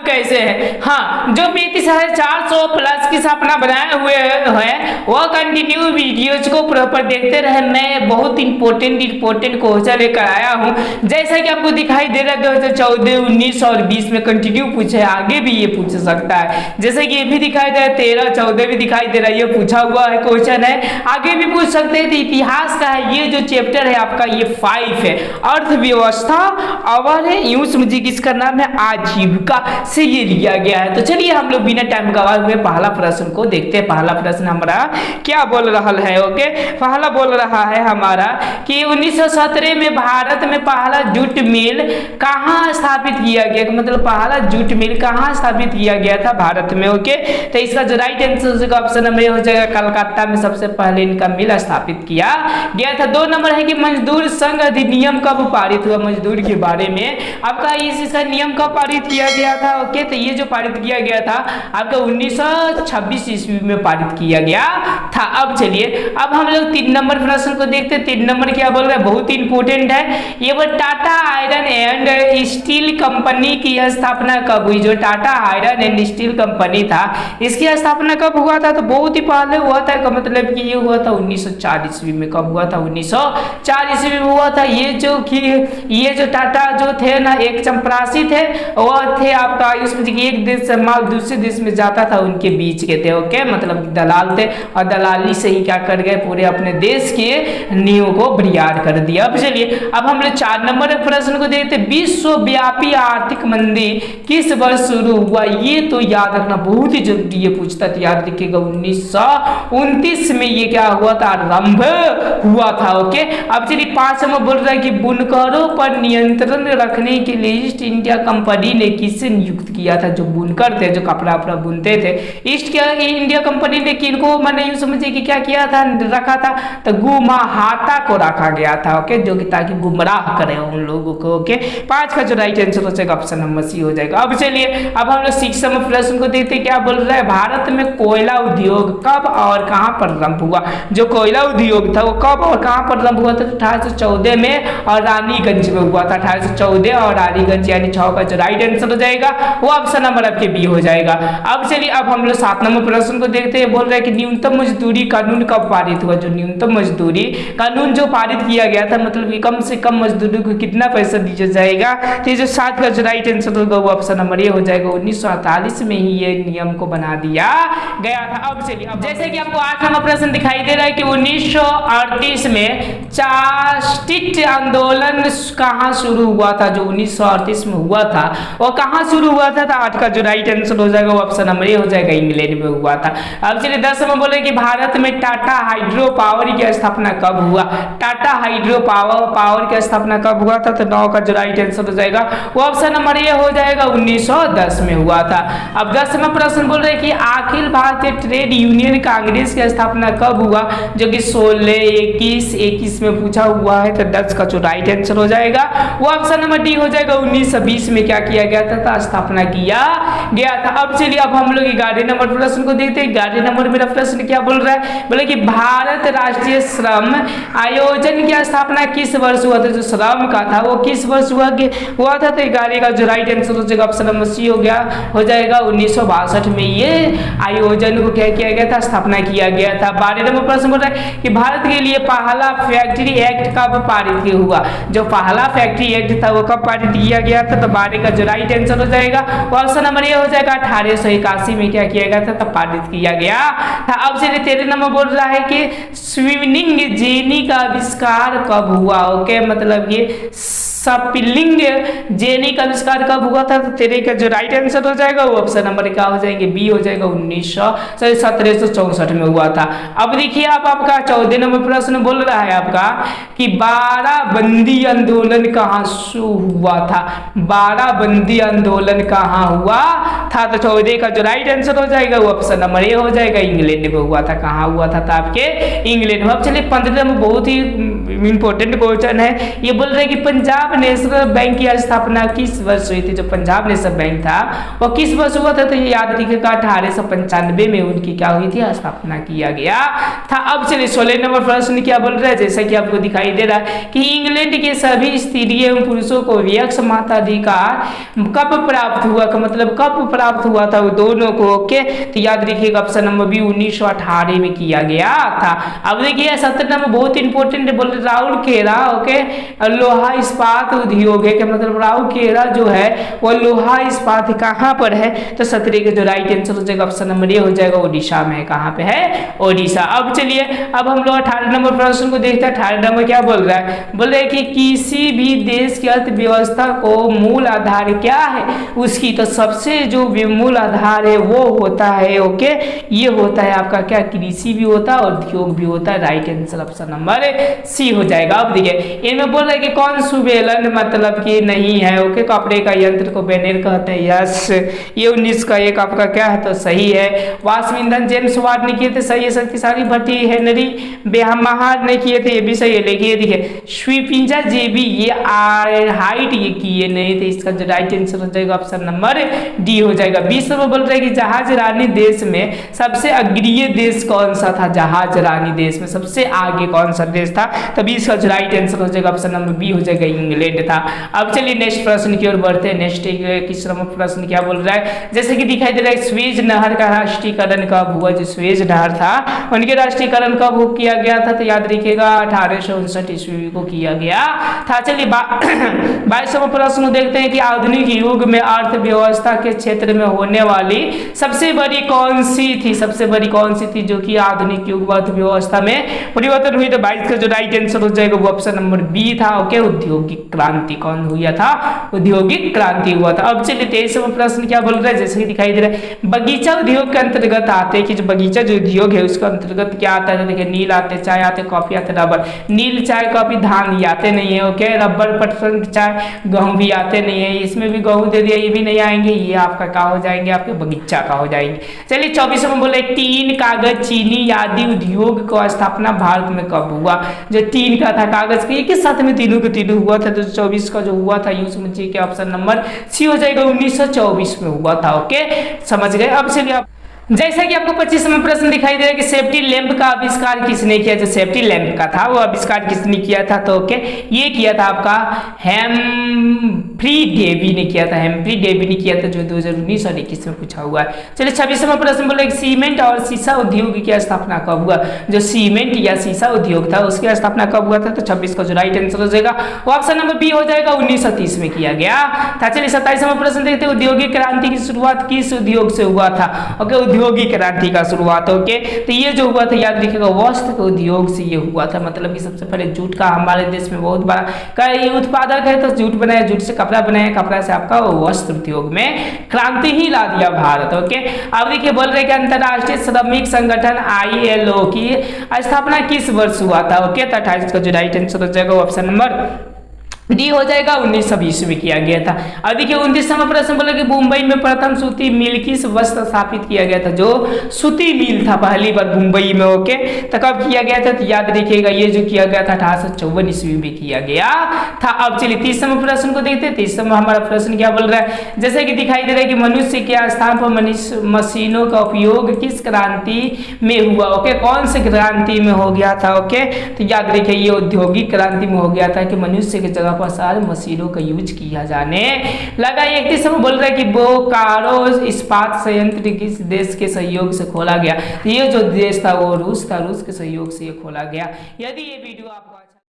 कैसे है। हाँ, जो 35,400 प्लस की सपना बनाए हुए हैं वह कंटिन्यू वीडियोज को प्रॉपर देखते रहे। मैं बहुत इंपॉर्टेंट क्वेश्चन लेकर आया हूँ। जैसा कि आपको दिखाई दे रहा है 2014, 19 और 20 में कंटिन्यू पूछे, आगे भी ये पूछ सकता है। जैसे कि ये भी दिखाई दे रहा है, 13, 14 भी दिखाई दे रहा है, ये पूछा हुआ है क्वेश्चन है, आगे भी पूछ सकते हैं। तो इतिहास का है ये जो चैप्टर है आपका, ये 5 है, अर्थव्यवस्था अवर है, यूं समझिए कि इसका नाम है आजीविका से ये लिया गया है। तो चलिए हम लोग बिना टाइम गवाए हुए पहला प्रश्न को देखते हैं। पहला प्रश्न हमारा क्या बोल रहा है। ओके, पहला बोल रहा है हमारा कि 1917 में भारत में पहला जूट मिल कहाँ स्थापित किया गया, मतलब पहला जूट मिल कहाँ स्थापित किया गया था भारत में। ओके, तो इसका जो राइट आंसर ऑप्शन नंबर ये हो जाएगा, कलकत्ता में सबसे पहले इनका मिल स्थापित किया गया था। 2 नंबर है कि मजदूर संघ अधिनियम कब पारित हुआ, मजदूर के बारे में आपका इसका नियम कब पारित किया गया था। ओके, तो ये जो पारित किया गया था आपका 1926 ईस्वी में पारित किया गया था। अब चलिए अब हम लोग 3 नंबर प्रश्न को देखते हैं। 3 नंबर क्या बोल रहा है, बहुत इंपॉर्टेंट है ये। वो Tata iron and steel company की स्थापना कब हुई। जो Tata iron and steel company था इसकी स्थापना कब हुआ था, तो बहुत ही पहले हुआ था, का मतलब कि ये हुआ था 1904 ईस्वी में। कब हुआ था, 1904 ईस्वी में हुआ था। ये जो टाटा जो थे ना, एक चपरासी थे, वह थे आपका उसमें एक देश से माल दूसरे देश में जाता था, उनके बीच के थे। ओके, मतलब दलाल थे और दलाली से ही क्या कर गए, पूरे अपने देश के नींव को बरियार कर दिया। अब चलिए अब हम लोग 4 नंबर प्रश्न को देखते। विश्वव्यापी आर्थिक मंदी किस वर्ष शुरू हुआ, ये तो याद रखना बहुत ही जरूरी, ये पूछता था, याद रखिएगा 1929 में ये क्या हुआ था, आरंभ हुआ था। ओके, अब चलिए 5 नंबर बोल रहा है कि बुनकरों पर नियंत्रण रखने के लिए ईस्ट इंडिया कंपनी ने किसे नियुक्त किया था। जो बुनकर थे, जो कपड़ा वपड़ा बुनते थे, ईस्ट इंडिया कंपनी ने किनको, मैंने यूं समझिए कि क्या किया था, रखा था, तो गुमाहाता को रखा गया था। ओके, जो कि ताकि गुमराह करे उन लोगों को। ओके, 5 का जो राइट आंसर हो जाएगा ऑप्शन नंबर सी हो जाएगा। अब चलिए अब हम लोग 6 नंबर प्रश्न को देखते, क्या बोल रहा है, भारत में कोयला उद्योग कब और कहां पर आरंभ हुआ। जो कोयला उद्योग था वो कब और कहां पर आरंभ हुआ था, 1814 में और रानीगंज में हुआ था। 1814 और रानीगंज, यानी 6 का जो राइट आंसर हो जाएगा वो ऑप्शन नंबर आपके बी हो जाएगा। अब चलिए अब हम लोग 7 नंबर प्रश्न को देखते हैं। बोल रहे हैं कि न्यूनतम मजदूरी कानून कब पारित हुआ। जो न्यूनतम मजदूरी कानून जो पारित किया गया था, मतलब कि कम से कम मजदूरी को कितना पैसा दिया जाएगा, तो ये जो 7 का जो राइट आंसर होगा वो ऑप्शन नंबर ये हो जाएगा। 1948 में ही ये नियम को बना दिया गया था। अब चलिए अब जैसे कि आपको 8 नंबर प्रश्न दिखाई दे रहा है कि 1938 में चार्टिस्ट आंदोलन कहाँ शुरू हुआ था। जो 1938 में हुआ था वो कहाँ शुरू हुआ था, 8 का जो राइट आंसर हो जाएगा वो ऑप्शन नंबर ये हो जाएगा, इंग्लैंड में हुआ था। अब चलिए 10 में बोले कि भारत में टाटा हाइड्रो पावर की स्थापना कब हुआ। टाटा हाइड्रो पावर की स्थापना कब हुआ था, तो 9 का जो राइट आंसर हो जाएगा वो ऑप्शन नंबर ये हो जाएगा, 1910 में हुआ था। अब 10 में प्रश्न बोल रहे कि अखिल भारतीय ट्रेड यूनियन कांग्रेस की स्थापना कब हुआ। जो कि 16, 21 में पूछा हुआ है, तो 10 का जो राइट आंसर हो जाएगा वो ऑप्शन नंबर डी हो जाएगा। 1920 में क्या किया गया था, स्थापना किया गया था। अब चलिए अब हम लोग 11 नंबर प्रश्न को देखते हैं। 11 नंबर मेरा प्रश्न क्या बोल रहा है, बोले कि भारत राष्ट्रीय श्रम आयोजन की स्थापना किस वर्ष हुआ था। जो श्रम का था वो किस वर्ष हुआ था, तो 11 का जो राइट आंसर हो जाएगा ऑप्शन नंबर सी हो जाएगा 1962 में ये आयोजन को क्या किया गया था, स्थापना किया गया था। 12 नंबर प्रश्न बोल रहा है कि भारत के लिए पहला फैक्ट्री एक्ट कब पारित हुआ। जो पहला फैक्ट्री एक्ट था वो कब पारित किया गया था, तो 12 का जो राइट आंसर हो जाएगा वो ऑप्शन नंबर ये हो जाएगा 1881 में क्या किया गया था, तब पारित किया गया था। अब चलिए 13 नंबर बोल रहा है कि स्विमिंग जेनी का आविष्कार कब हुआ। ओके, मतलब ये स्पिलिंग जेनी का आविष्कार कब हुआ था, तो 13 का जो राइट आंसर हो जाएगा वो ऑप्शन नंबर क्या हो जाएंगे, बी हो जाएगा। 1764 में हुआ था। अब देखिए आप आपका 14 नंबर प्रश्न बोल रहा है आपका कि बाराबंदी आंदोलन कहाँ शुरू हुआ था। बाराबंदी आंदोलन कहाँ हुआ था, तो 14 का जो राइट आंसर हो जाएगा वो ऑप्शन नंबर ये हो जाएगा, इंग्लैंड में हुआ था। कहाँ हुआ था, आपके इंग्लैंड में। अब चलिए 15 में बहुत ही इंपॉर्टेंट क्वेश्चन है। ये बोल रहे हैं कि पंजाब नेशनल बैंक की स्थापना किस वर्ष हुई थी? जो पंजाब नेशनल बैंक था वो किस वर्ष हुआ था? तो ये याद रखिएगा 1895 में उनकी क्या हुई थी? स्थापना किया गया था। अब चलिए 16 नंबर प्रश्न क्या बोल रहा है, जैसा कि आपको दिखाई दे रहा है कि इंग्लैंड के सभी स्त्री एवं पुरुषों को वयस्क मताधिकार कब प्राप्त हुआ? का मतलब कब प्राप्त हुआ था वो दोनों को? ओके, तो याद रखिएगा ऑप्शन नंबर बी 1918 में किया गया था। अब देखिए 17 नंबर बहुत इंपॉर्टेंट है, बोल राउल खेरा ओके लोहा इस्पात उद्योग है, क्या मतलब राउल खेरा जो है वो लोहा इस्पात कहाँ पर है? तो 17 का जो राइट आंसर हो जाएगा ऑप्शन नंबर ए हो जाएगा, ओडिशा में। कहाँ पे है? ओडिशा। अब चलिए अब हम लोग 18 नंबर प्रश्न को देखते हैं। 18 नंबर क्या बोल रहा है? बोल रहे कि किसी भी देश की अर्थव्यवस्था को मूल आधार क्या है उसकी? तो सबसे जो मूल आधार है वो होता है ओके ये होता है आपका क्या? कृषि भी होता है और उद्योग भी होता है। Right answer option number c हो जाएगा। अब देखिए इनमें बोल रहा है कि कौन सुबेलन मतलब कि नहीं है ओके कपड़े का यंत्र को बेनेर कहते हैं। यस, ये 19 का एक आपका क्या है? तो सही है। वाष्प ईंधन जेम्स वाट ने किए थे, सही है। शक्तिशाली भट्टी हेनरी बेहमार ने किए थे, ये भी सही है। देखिए देखिए श्रीपिंजा जेबी ये हाइट ये किए नहीं थे, इसका जो राइट आंसर हो जाएगा ऑप्शन नंबर डी हो जाएगा। 20 में बोल रहे हैं कि जहाज रानी देश में सबसे अग्रीय देश कौन सा था? जहाज रानी देश में सबसे आगे कौन सा देश था? तो 20 का जो राइट आंसर हो जाएगा ऑप्शन नंबर बी हो जाएगा, इंग्लैंड था। अब चलिए नेक्स्ट प्रश्न की ओर बढ़ते हैं। नेक्स्ट किस नंबर प्रश्न क्या बोल रहा है? जैसे कि दिखाई दे रहा है स्वेज नहर का राष्ट्रीयकरण कब हुआ? जो स्वेज नहर था उनके राष्ट्रीयकरण कब किया गया था? तो याद रखिएगा 1859 ईस्वी को किया गया था। चलिए 22वां प्रश्न देखते हैं कि आधुनिक युग में अर्थव्यवस्था के क्षेत्र में होने वाली सबसे बड़ी कौन सी थी? सबसे बड़ी कौन सी थी जो कि आधुनिक युग अर्थव्यवस्था में परिवर्तन हुई? तो 22 का जो राइट आंसर हो जाएगा वो ऑप्शन नंबर बी था ओके औद्योगिक क्रांति। कौन हुआ था? औद्योगिक क्रांति हुआ था। अब चलिए 23वां प्रश्न क्या बोल रहा है? जैसे कि दिखाई दे रहा है बगीचा उद्योग के अंतर्गत आते हैं कि जो बगीचा जो उद्योग है उसके अंतर्गत क्या आता है? देखिए नील आते, चाय आते, कॉफी आते, रबर। नील, चाय, कॉफी, धान ये आते नहीं है ओके। रबर, पटसन, चाय, गेहूं भी आते नहीं है। इसमें भी गेहूं दे दिया, ये भी नहीं आएंगे। ये आपका क्या हो जाएंगे? आपके बगीचा का हो जाएंगे। चलिए 24 में बोले टीन, कागज, चीनी आदि उद्योग का स्थापना भारत में कब हुआ? जो टीन का था, कागज का, एक ही साथ में तीनों के तीनों हुआ था। तो 24 का जो हुआ था यूज में के ऑप्शन नंबर सी हो जाएगा, 1924 में हुआ था ओके समझ गए। अब चलिए आप जैसा कि आपको 25 में प्रश्न दिखाई दे रहा है कि सेफ्टी लैंप का आविष्कार किसने किया? जो सेफ्टी लैंप का था वो आविष्कार किसने किया था? तो ओके ये किया था आपका हेम्फ्री डेवी ने किया था। हेम्फ्री डेवी ने किया था जो 2019 और 21 में पूछा हुआ है। चलिए 26वां प्रश्न बोला सीमेंट और शीशा उद्योग की स्थापना कब हुआ? जो सीमेंट या शीशा उद्योग था उसकी स्थापना कब हुआ था? तो 26 का जो राइट आंसर हो जाएगा वो ऑप्शन नंबर बी हो जाएगा, 1930 में किया गया था। चलिए 27वां प्रश्न देखते हैं औद्योगिक क्रांति की शुरुआत किस उद्योग से हुआ था? ओके औद्योगिक क्रांति का शुरुआत ओके तो ये जो हुआ था याद रखिएगा वस्त्र उद्योग से ये हुआ था। मतलब कि सबसे पहले जूट का हमारे देश में बहुत बड़ा कई उत्पादक है, तो जूट बनाया, जूट से कपड़ा बनाया, कपड़ा से आपका वस्त्र उद्योग में क्रांति ही ला दिया भारत ओके। अब देखिए बोल रहे कि अंतरराष्ट्रीय श्रमिक संगठन ILO की स्थापना किस वर्ष हुआ था? ओके तो 28 का जो राइट आंसर हो जाएगा ऑप्शन नंबर डी हो जाएगा, 1920 में किया गया था। अब देखिए 29वां प्रश्न बोला कि मुंबई में प्रथम सूती मिल किस वर्ष स्थापित किया गया था? जो सूती मिल था पहली बार मुंबई में ओके तो कब किया गया था? तो याद रखिएगा ये जो किया गया था 1854 ईस्वी में किया गया था। अब चलिए 30वां प्रश्न को देखते हैं। 30वां हमारा प्रश्न क्या बोल रहा है? जैसे कि दिखाई दे रहा है कि मनुष्य के स्थान पर मशीनों का उपयोग किस क्रांति में हुआ? ओके कौन से क्रांति में हो गया था? ओके तो याद रखिए ये औद्योगिक क्रांति में हो गया था कि मनुष्य की जगह पर सारे मशीनों का यूज किया जाने लगा। 31वां बोल रहा है कि बोकारो इस्पात संयंत्र किस देश के सहयोग से खोला गया? ये जो देश था वो रूस था, रूस के सहयोग से ये खोला गया। यदि ये वीडियो आपको